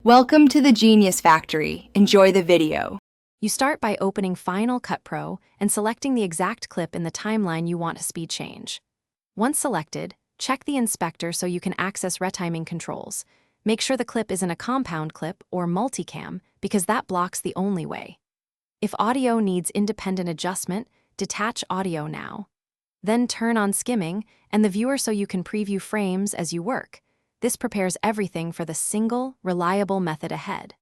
Welcome to the Genius Factory. Enjoy the video. You start by opening Final Cut Pro and selecting the exact clip in the timeline you want to speed change. Once selected, check the inspector so you can access retiming controls. Make sure the clip isn't a compound clip or multicam because that blocks the only way. If audio needs independent adjustment, detach audio now. Then turn on skimming and the viewer so you can preview frames as you work. This prepares everything for the single, reliable method ahead.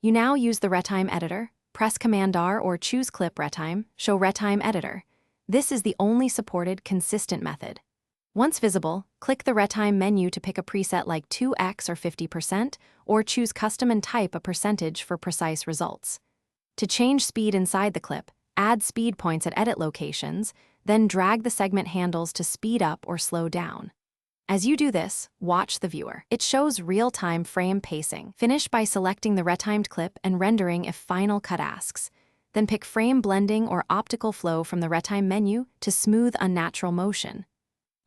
You now use the Retime editor, press Command-R or choose Clip Retime, show Retime Editor. This is the only supported, consistent method. Once visible, click the Retime menu to pick a preset like 2x or 50%, or choose Custom and type a percentage for precise results. To change speed inside the clip, add speed points at edit locations, then drag the segment handles to speed up or slow down. As you do this, watch the viewer. It shows real-time frame pacing. Finish by selecting the retimed clip and rendering if Final Cut asks. Then pick frame blending or optical flow from the retime menu to smooth unnatural motion.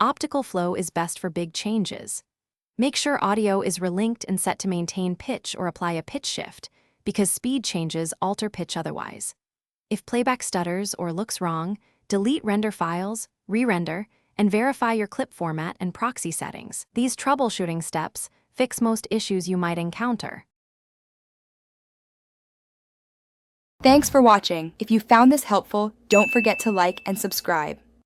Optical flow is best for big changes. Make sure audio is relinked and set to maintain pitch or apply a pitch shift, because speed changes alter pitch otherwise. If playback stutters or looks wrong, delete render files, re-render, and verify your clip format and proxy settings. These troubleshooting steps fix most issues you might encounter. Thanks for watching. If you found this helpful, don't forget to like and subscribe.